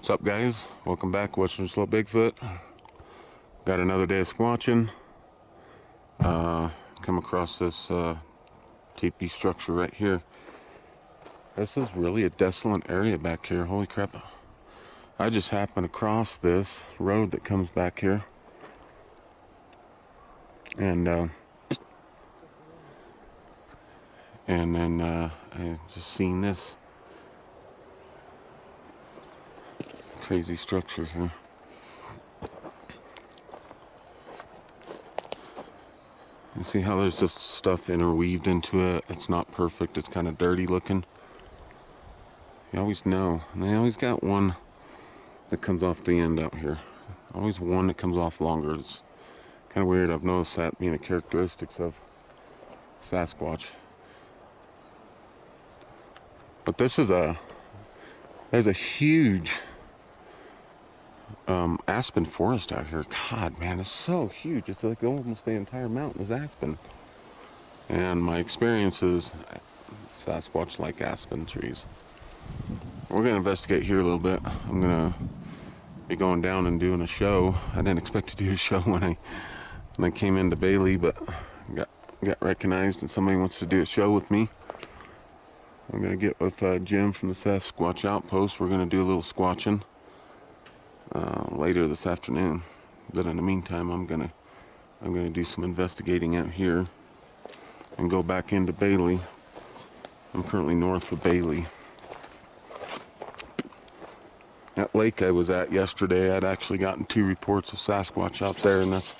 What's up, guys? Welcome back. Western Slope Bigfoot. Got another day of squatching. Come across this teepee structure right here. This is really a desolate area back here. Holy crap. I just happened across this road that comes back here. And then I just seen this crazy structure here. You see how there's just stuff interweaved into it. It's not perfect. It's kind of dirty looking. You always know. And they always got one that comes off the end out here. Always one that comes off longer. It's kind of weird. I've noticed that being a characteristics of Sasquatch. But this is there's a huge aspen forest out here. God, man, it's so huge. It's like almost the entire mountain is aspen. And my experience is Sasquatch like aspen trees. We're gonna investigate here a little bit. I'm gonna be going down and doing a show. I didn't expect to do a show when I came into Bailey, but got recognized and somebody wants to do a show with me. I'm gonna get with Jim from the Sasquatch Outpost. We're gonna do a little squatching later this afternoon. But in the meantime, I'm gonna do some investigating out here and go back into Bailey. I'm currently north of Bailey. That lake I was at yesterday, I'd actually gotten 2 reports of Sasquatch out there, and that's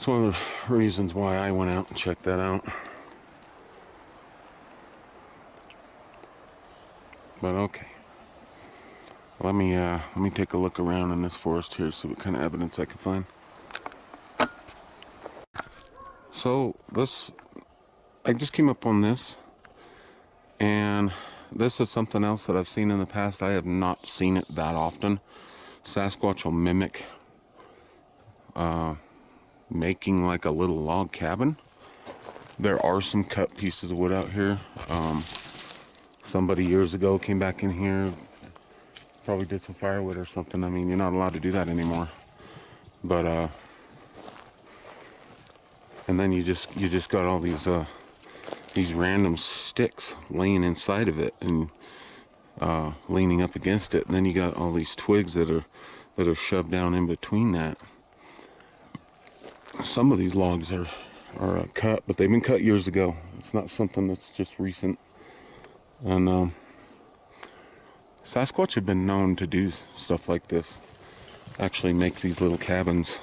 one of the reasons why I went out and checked that out. But okay, let me take a look around in this forest here, see what kind of evidence I can find. So I just came up on this, and this is something else that I've seen in the past. I have not seen it that often. Sasquatch will mimic making like a little log cabin. There are some cut pieces of wood out here. Somebody years ago came back in here, probably did some firewood or something. I mean, you're not allowed to do that anymore. But and then you just got all these random sticks laying inside of it and leaning up against it. And then you got all these twigs that are shoved down in between that. Some of these logs are cut, but they've been cut years ago. It's not something that's just recent. And Sasquatch have been known to do stuff like this, actually make these little cabins.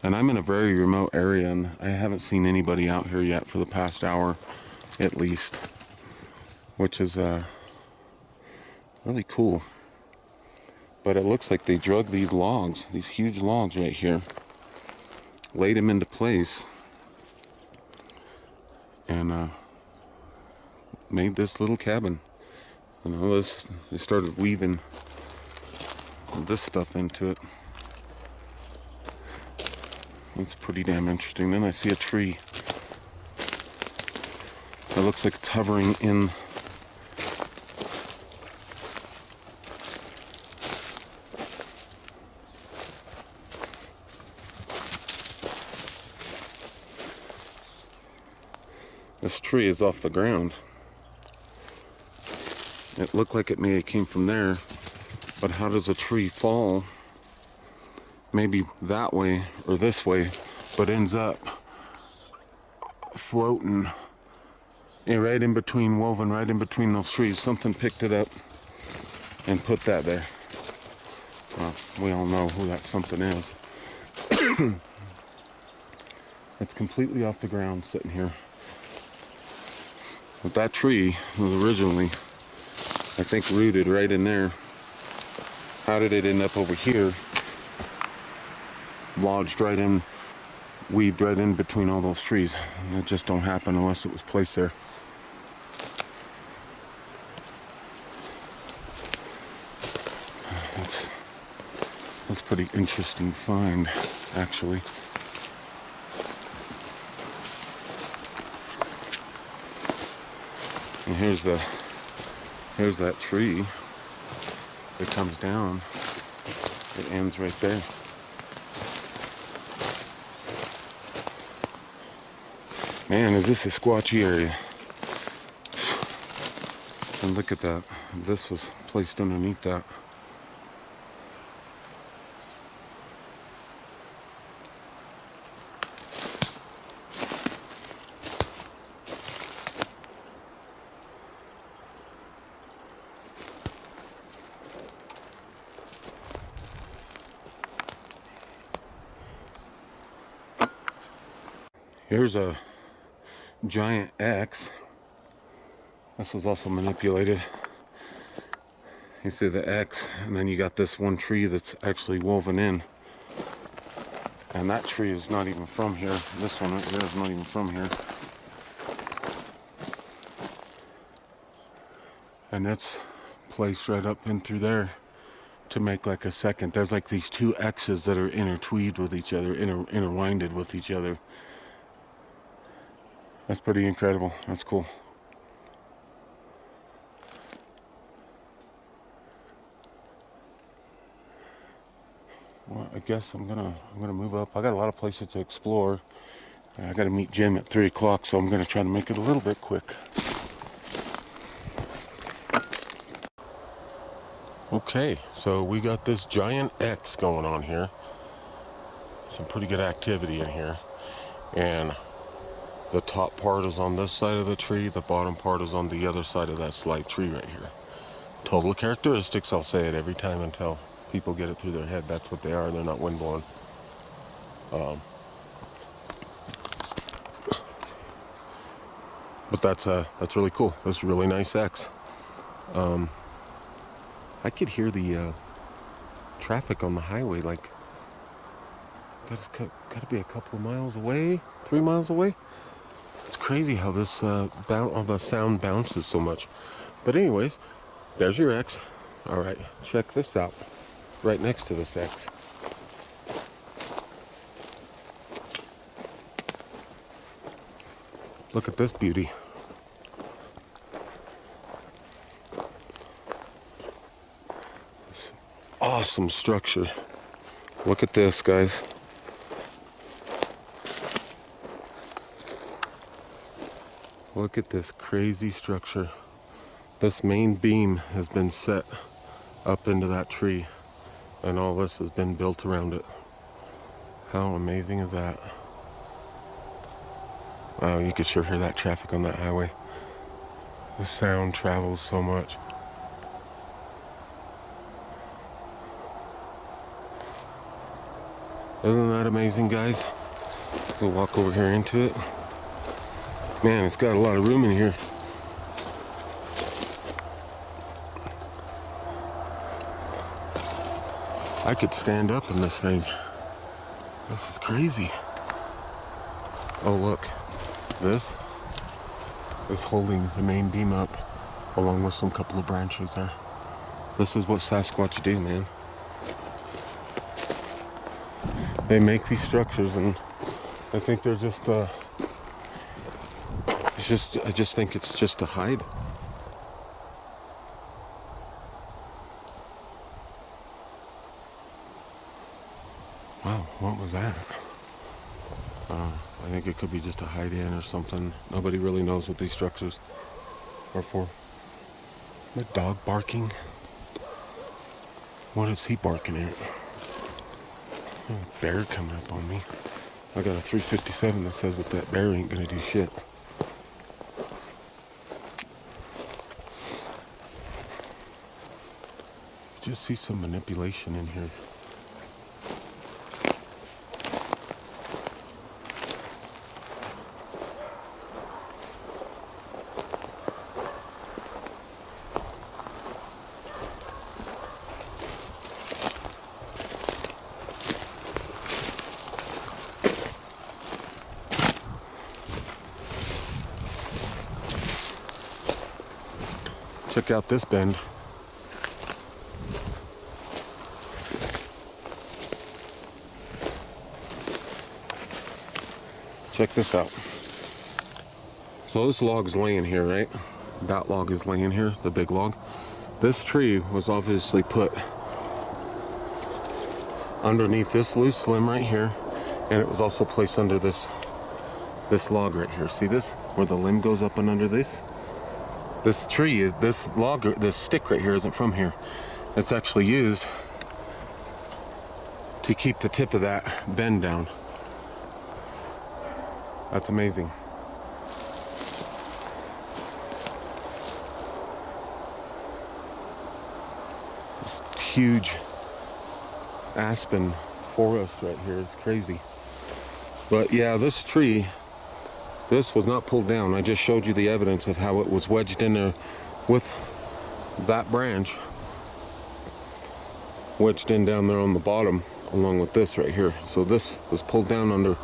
And I'm in a very remote area, and I haven't seen anybody out here yet for the past hour at least, which is really cool. But it looks like they drug these logs, these huge logs right here, laid them into place, and made this little cabin. And all this, they started weaving this stuff into it. It's pretty damn interesting. Then I see a tree that looks like it's hovering in this tree is off the ground. It looked like it may have came from there, but how does a tree fall? Maybe that way or this way, but ends up floating right in between, woven right in between those trees. Something picked it up and put that there. Well, we all know who that something is. It's completely off the ground sitting here. But that tree was originally, I think, rooted right in there. How did it end up over here? Lodged right in, weaved right in between all those trees. It just don't happen unless it was placed there. That's a pretty interesting find, actually. And here's that tree. it comes down, it ends right there. Man, is this a squatchy area. And look at that. This was placed underneath that. Here's a giant X. This was also manipulated. You see the X, and then you got this one tree that's actually woven in. And that tree is not even from here. This one right here is not even from here. And it's placed right up in through there to make like a second. There's like these two X's that are intertwined with each other, interwinded with each other. That's pretty incredible. That's cool. Well, I guess I'm gonna move up. I got a lot of places to explore. I gotta meet Jim at 3 o'clock, so I'm gonna try to make it a little bit quick. Okay, so we got this giant X going on here. Some pretty good activity in here. And the top part is on this side of the tree, the bottom part is on the other side of that slight tree right here. Total characteristics, I'll say it every time until people get it through their head. That's what they are, they're not windblown. But that's really cool. That's a really nice X. I could hear the traffic on the highway, like, gotta be a couple of miles away, 3 miles away. It's crazy how this all the sound bounces so much. But anyways, there's your X. All right, check this out. Right next to this X. Look at this beauty. This awesome structure. Look at this, guys. Look at this crazy structure. This main beam has been set up into that tree, and all this has been built around it. How amazing is that? Wow, you can sure hear that traffic on that highway. The sound travels so much. Isn't that amazing, guys? We'll walk over here into it. Man, it's got a lot of room in here. I could stand up in this thing. This is crazy. Oh, look. This is holding the main beam up along with some couple of branches there. This is what Sasquatch do, man. They make these structures, and I think they're just I just think it's just to hide. Wow, what was that? I think it could be just a hide-in or something. Nobody really knows what these structures are for. My dog barking? What is he barking at? A bear coming up on me. I got a 357 that says that bear ain't gonna do shit. Just see some manipulation in here. Check out this bend. Check this out. So this log is laying here, right? That log is laying here, the big log. This tree was obviously put underneath this loose limb right here, and it was also placed under this log right here. See this? Where the limb goes up and under this? This tree, this log, this stick right here isn't from here. It's actually used to keep the tip of that bend down. That's amazing. This huge aspen forest right here is crazy. But yeah, this tree, this was not pulled down. I just showed you the evidence of how it was wedged in there with that branch wedged in down there on the bottom, along with this right here. So this was pulled down under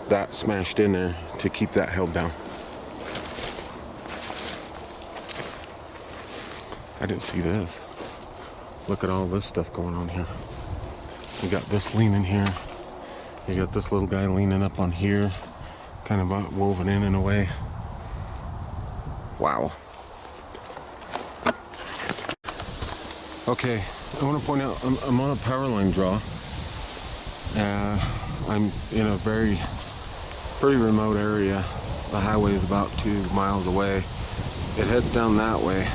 that, smashed in there to keep that held down. I didn't see this. Look at all this stuff going on here. You got this leaning here. You got this little guy leaning up on here, kind of woven in a way. Wow. Okay, I want to point out I'm on a power line draw. I'm in a pretty remote area. The highway is about 2 miles away. It heads down that way.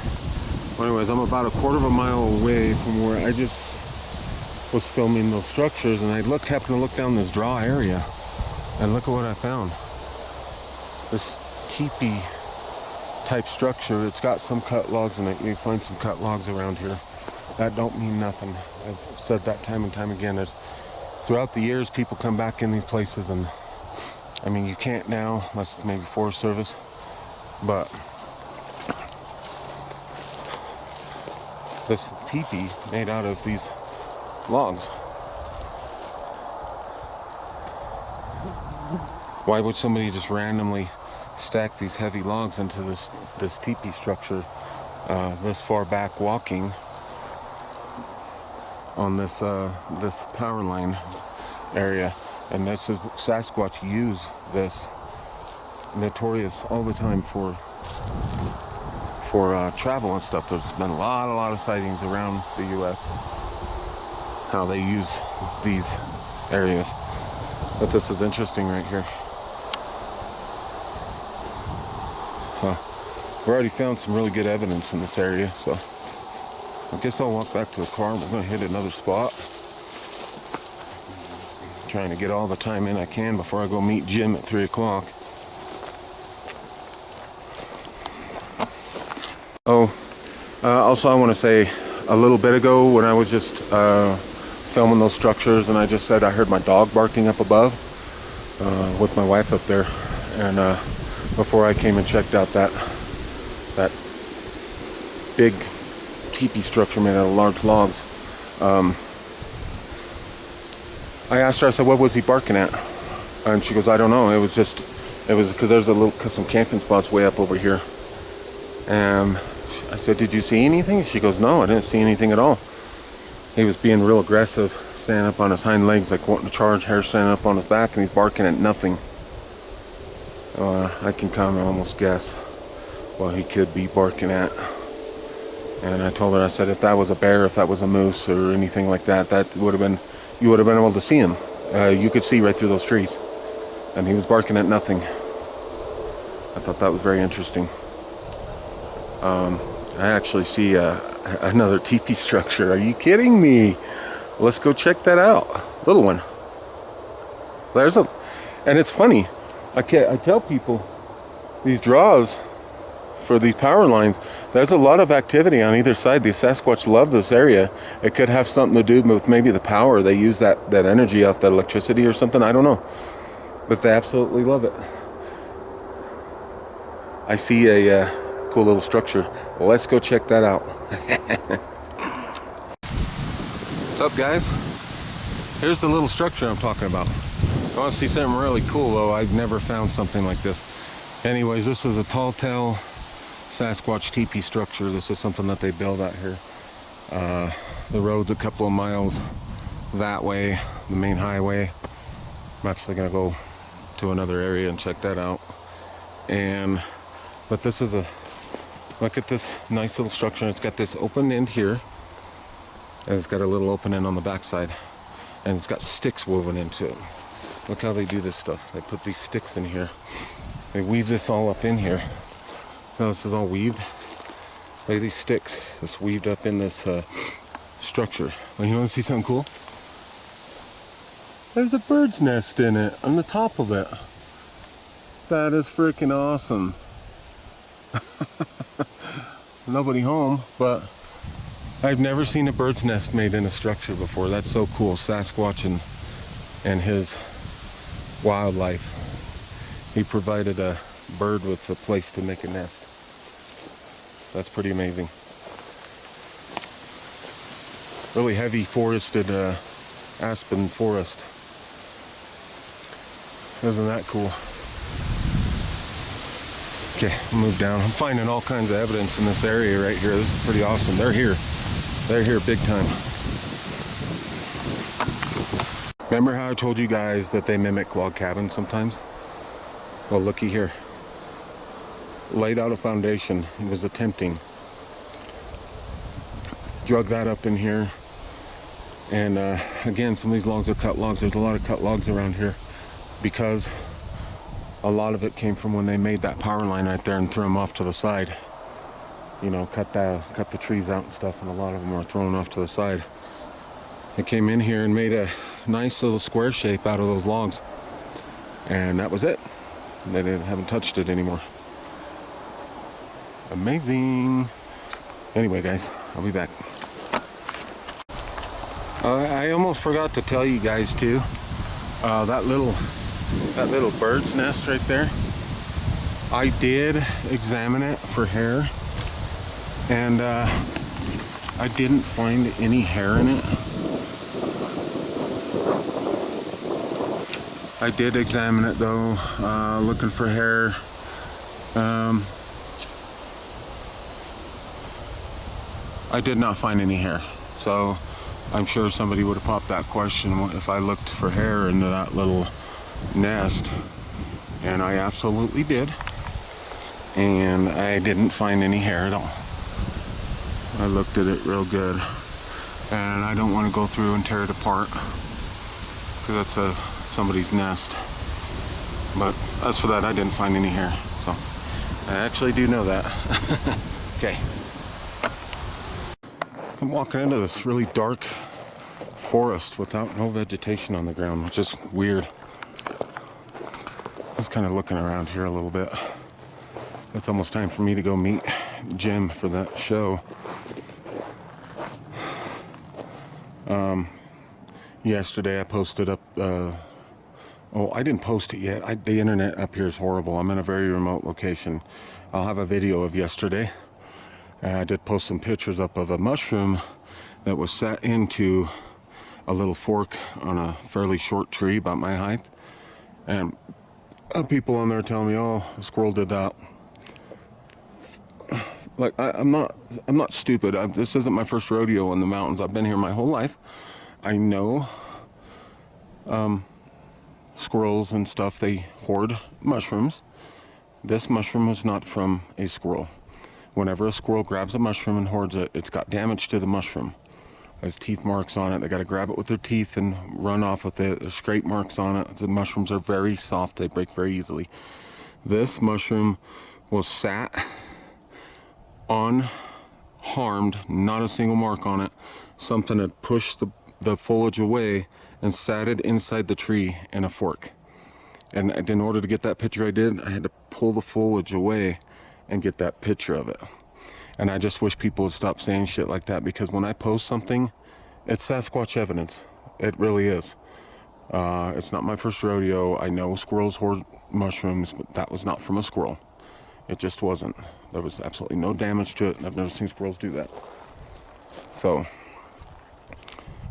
Well, anyways, I'm about a quarter of a mile away from where I just was filming those structures, and I happened to look down this draw area, and look at what I found. This teepee type structure. It's got some cut logs in it. You find some cut logs around here. That don't mean nothing. I've said that time and time again. Throughout the years, people come back in these places, and I mean, you can't now, unless it's maybe Forest Service, but this teepee made out of these logs. Why would somebody just randomly stack these heavy logs into this teepee structure this far back, walking on this power line area? And this is Sasquatch use this, notorious all the time for travel and stuff. There's been a lot of sightings around the U.S. how they use these areas. But this is interesting right here. We already found some really good evidence in this area, so I guess I'll walk back to the car and we're going to hit another spot. Trying to get all the time in I can before I go meet Jim at 3 o'clock. Also I want to say, a little bit ago when I was just filming those structures, and I just said I heard my dog barking up above with my wife up there, and before I came and checked out that big teepee structure made out of large logs, I asked her, I said, what was he barking at? And she goes, I don't know. It was because there's some camping spots way up over here. And I said, did you see anything? She goes, no, I didn't see anything at all. He was being real aggressive, standing up on his hind legs, like wanting to charge, hair standing up on his back, and he's barking at nothing. I can kind of almost guess what he could be barking at. And I told her, I said, if that was a bear, if that was a moose or anything like that, you would have been able to see him. You could see right through those trees. And he was barking at nothing. I thought that was very interesting. I actually see another teepee structure. Are you kidding me? Let's go check that out. Little one. And it's funny. I tell people these draws for these power lines, there's a lot of activity on either side. The Sasquatch love this area. It could have something to do with maybe the power. They use that energy off that electricity or something. I don't know. But they absolutely love it. I see a cool little structure. Well, let's go check that out. What's up, guys? Here's the little structure I'm talking about. I want to see something really cool, though. I've never found something like this. Anyways, this is a tall tale Sasquatch teepee structure. This is something that they build out here. The road's a couple of miles that way, the main highway. I'm actually gonna go to another area and check that out. But this is Look at this nice little structure. It's got this open end here, and it's got a little open end on the back side, and it's got sticks woven into it. Look how they do this stuff. They put these sticks in here. They weave this all up in here. So this is all weaved. Look at these sticks that's weaved up in this structure. Well, you want to see something cool? There's a bird's nest in it, on the top of it. That is freaking awesome. Nobody home, but I've never seen a bird's nest made in a structure before. That's so cool. Sasquatch and his wildlife. He provided a bird with a place to make a nest. That's pretty amazing. Really heavy forested aspen forest. Isn't that cool? Okay, I'll move down. I'm finding all kinds of evidence in this area right here. This is pretty awesome. They're here. They're here big time. Remember how I told you guys that they mimic log cabins sometimes? Well, looky here. Laid out a foundation. He was attempting. Drug that up in here. And again, some of these logs are cut logs. There's a lot of cut logs around here because a lot of it came from when they made that power line right there and threw them off to the side. You know, cut the trees out and stuff, and a lot of them are thrown off to the side. They came in here and made a nice little square shape out of those logs, and that was it. They haven't touched it anymore. Amazing. Anyway, guys, I'll be back. I almost forgot to tell you guys too. That little bird's nest right there. I did examine it for hair, and I didn't find any hair in it. I did examine it though, looking for hair. I did not find any hair, so I'm sure somebody would have popped that question if I looked for hair into that little nest, and I absolutely did, and I didn't find any hair at all. I looked at it real good, and I don't want to go through and tear it apart because that's somebody's nest. But as for that, I didn't find any hair, so I actually do know that. Okay. I'm walking into this really dark forest without no vegetation on the ground, which is weird. Just kind of looking around here a little bit. It's almost time for me to go meet Jim for that show. Yesterday I posted up, oh, I didn't post it yet. The internet up here is horrible. I'm in a very remote location. I'll have a video of yesterday. I did post some pictures up of a mushroom that was set into a little fork on a fairly short tree about my height. And people on there telling me, oh, a squirrel did that. Like, I'm not stupid. This isn't my first rodeo in the mountains. I've been here my whole life. I know squirrels and stuff, they hoard mushrooms. This mushroom was not from a squirrel. Whenever a squirrel grabs a mushroom and hoards it, it's got damage to the mushroom. There's teeth marks on it. They got to grab it with their teeth and run off with it. There's scrape marks on it. The mushrooms are very soft. They break very easily. This mushroom was sat unharmed, not a single mark on it. Something had pushed the foliage away and sat it inside the tree in a fork. And in order to get that picture I had to pull the foliage away and get that picture of it. And I just wish people would stop saying shit like that, because when I post something, it's Sasquatch evidence. It really is. It's not my first rodeo. I know squirrels hoard mushrooms, but that was not from a squirrel. It just wasn't. There was absolutely no damage to it. I've never seen squirrels do that. So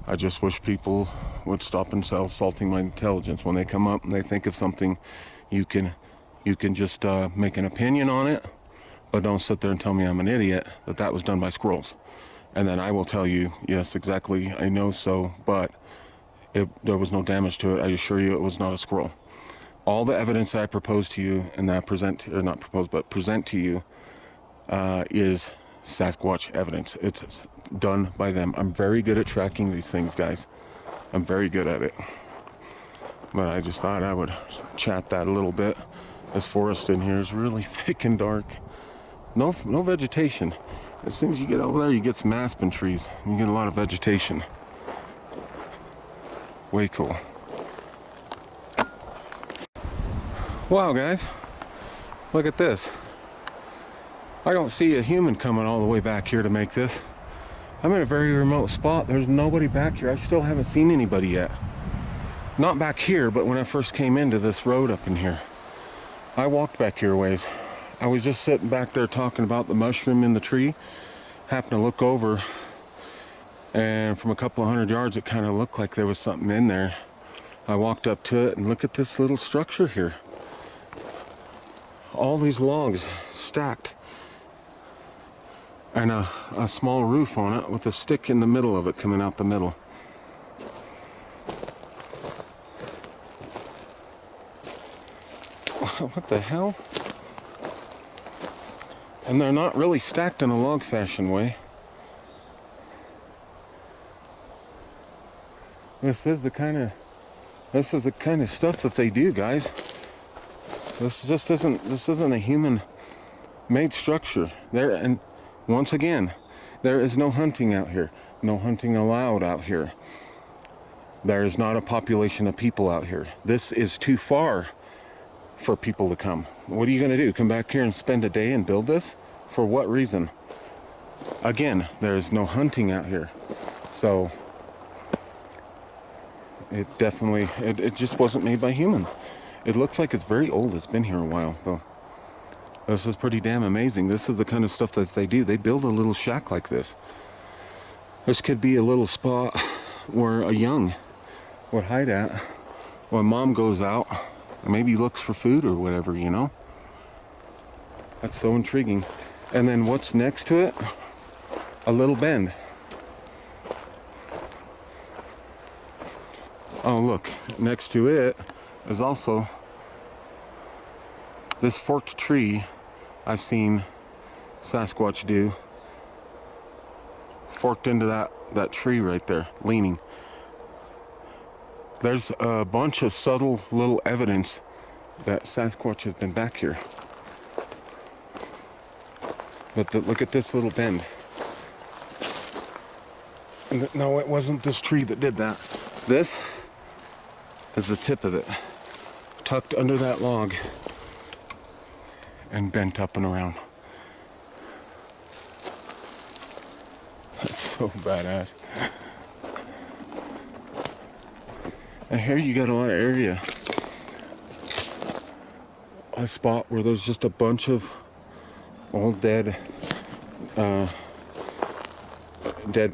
I just wish people would stop insulting my intelligence. When they come up and they think of something, you can just make an opinion on it, but don't sit there and tell me I'm an idiot that was done by squirrels. And then I will tell you, yes, exactly, I know so, but there was no damage to it. I assure you it was not a squirrel. All the evidence that I propose to you and that I present to you is Sasquatch evidence. It's done by them. I'm very good at tracking these things, guys. I'm very good at it. But I just thought I would chat that a little bit. This forest in here is really thick and dark. No vegetation. As soon as you get over there, you get some aspen trees. You get a lot of vegetation. Way cool. Wow, guys. Look at this. I don't see a human coming all the way back here to make this. I'm in a very remote spot. There's nobody back here. I still haven't seen anybody yet. Not back here, but when I first came into this road up in here. I walked back here a ways. I was just sitting back there talking about the mushroom in the tree. Happened to look over, and from a couple of 100 yards, it kind of looked like there was something in there. I walked up to it, and look at this little structure here. All these logs stacked. And a small roof on it with a stick in the middle of it coming out the middle. What the hell? And they're not really stacked in a log fashion way. This is the kind of stuff that they do, guys. This isn't a human made structure. And once again, there is no hunting out here. No hunting allowed out here. There is not a population of people out here. This is too far for people to come. What are you going to do? Come back here and spend a day and build this? For what reason? Again, there is no hunting out here. So, it definitely, it just wasn't made by humans. It looks like it's very old. It's been here a while, though. This is pretty damn amazing. This is the kind of stuff that they do. They build a little shack like this. This could be a little spot where a young would hide at when mom goes out and maybe looks for food or whatever, you know? That's so intriguing. And then what's next to it? A little bend. Oh, look, next to it is also this forked tree. I've seen Sasquatch do. Forked into that tree right there, leaning. There's a bunch of subtle little evidence that Sasquatch has been back here. But look at this little bend. No, it wasn't this tree that did that. This is the tip of it, tucked under that log and bent up and around. That's so badass. And here you got a lot of area. A spot where there's just a bunch of old dead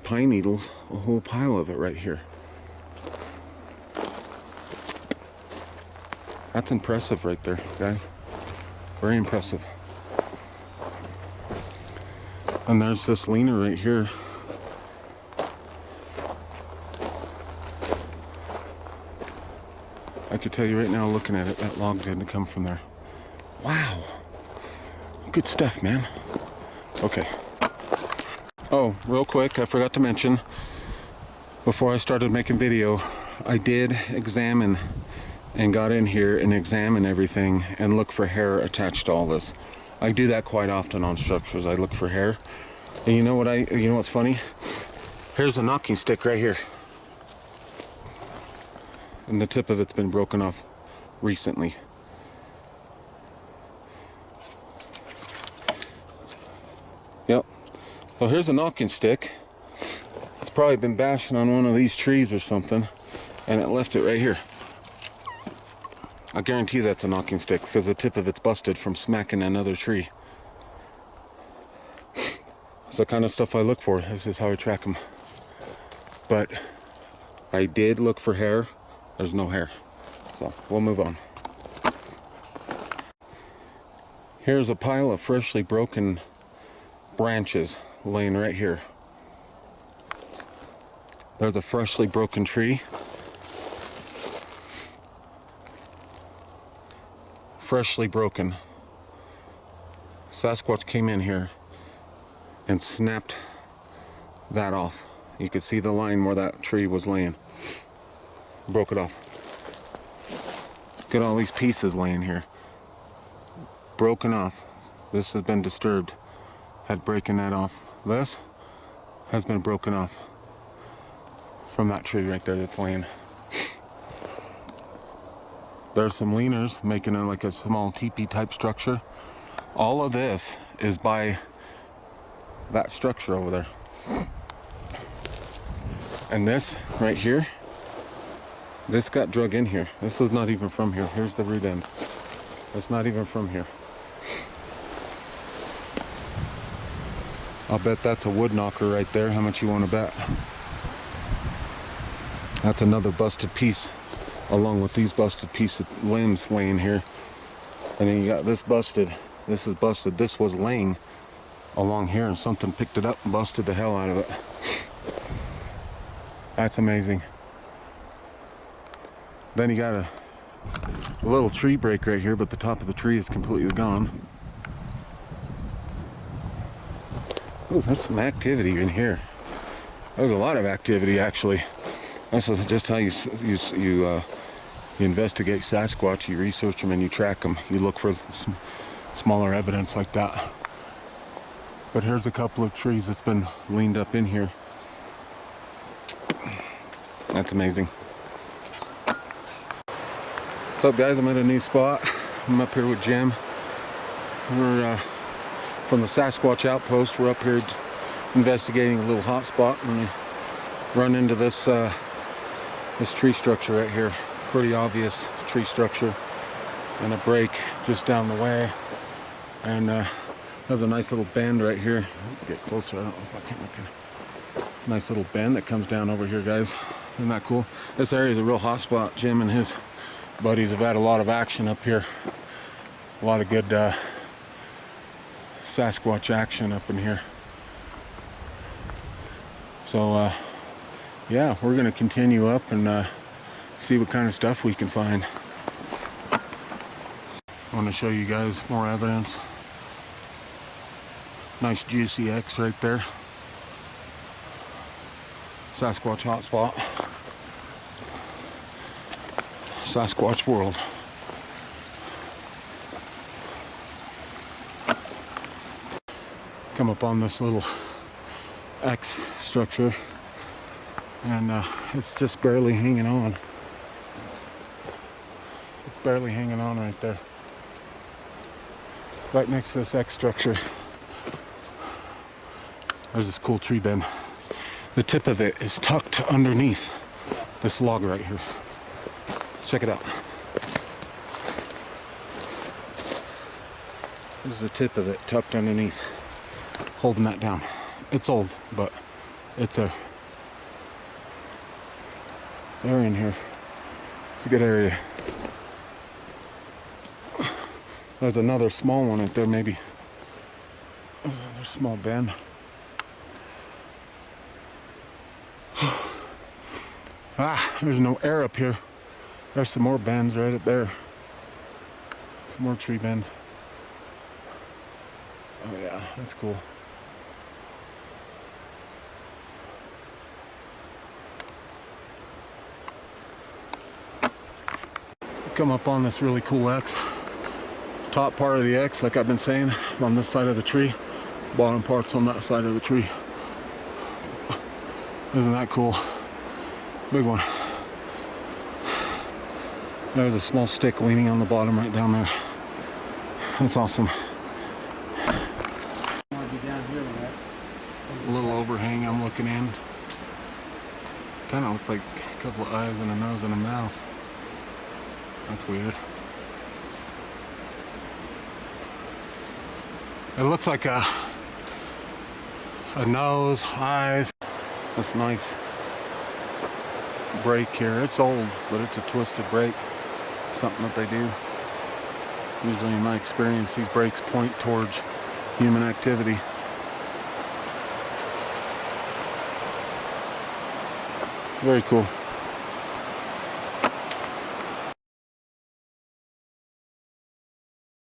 pine needles, a whole pile of it right here. That's impressive right there, guys. Very impressive. And there's this leaner right here. I could tell you right now, looking at it, that log didn't come from there. Wow. Good stuff, man. Okay. Oh, real quick, I forgot to mention, before I started making video, I did examine and got in here and examine everything and look for hair attached to all this. I do that quite often on structures. I look for hair. And you know what's funny? Here's a knocking stick right here. And the tip of it's been broken off recently. Yep. So here's a knocking stick. It's probably been bashing on one of these trees or something, and it left it right here. I guarantee that's a knocking stick because the tip of it's busted from smacking another tree. It's the kind of stuff I look for. This is how I track them. But I did look for hair. There's no hair. So we'll move on. Here's a pile of freshly broken branches laying right here. There's a freshly broken tree. Freshly broken. Sasquatch came in here and snapped that off. You could see the line where that tree was laying. Broke it off. Look at all these pieces laying here. Broken off. This has been disturbed. Had breaking that off. This has been broken off from that tree right there that's laying. There's some leaners making it like a small teepee type structure. All of this is by that structure over there. And this right here, this got drug in here. This is not even from here. Here's the root end. It's not even from here. I'll bet that's a wood knocker right there. How much you want to bet? That's another busted piece, along with these busted pieces of limbs laying here. And then you got this busted. This is busted. This was laying along here, and something picked it up and busted the hell out of it. That's amazing. Then you got a little tree break right here, but the top of the tree is completely gone. Ooh, there's some activity in here. There's a lot of activity, actually. This is just how you investigate Sasquatch. You research them and you track them. You look for some smaller evidence like that. But here's a couple of trees that's been leaned up in here. That's amazing. What's up, guys? I'm at a new spot. I'm up here with Jim. We're from the Sasquatch outpost. We're up here investigating a little hot spot, and we run into this this tree structure right here. Pretty obvious tree structure, and a break just down the way. And there's a nice little bend right here. Get closer. I don't know if I can make it. Nice little bend that comes down over here, guys. Isn't that cool? This area is a real hot spot. Jim and his buddies have had a lot of action up here. A lot of good Sasquatch action up in here. So yeah, we're gonna continue up and see what kind of stuff we can find. I want to show you guys more evidence. Nice juicy X right there. Sasquatch hotspot. Sasquatch world. Come up on this little X structure, and it's just barely hanging on. It's barely hanging on right there. Right next to this X structure. There's this cool tree bend. The tip of it is tucked underneath this log right here. Check it out. This is the tip of it tucked underneath, holding that down. It's old, but it's a area in here. It's a good area. There's another small one right there, maybe. There's another small bend. There's no air up here. There's some more bends right up there. Some more tree bends. Oh yeah, that's cool. Come up on this really cool X. Top part of the X, like I've been saying, is on this side of the tree. Bottom part's on that side of the tree. Isn't that cool? Big one. There's a small stick leaning on the bottom right down there. That's awesome. A little overhang I'm looking in. Kind of looks like a couple of eyes and a nose and a mouth. That's weird. It looks like a nose, eyes. This nice break here. It's old, but it's a twisted break. Something that they do. Usually in my experience, these breaks point towards human activity. Very cool.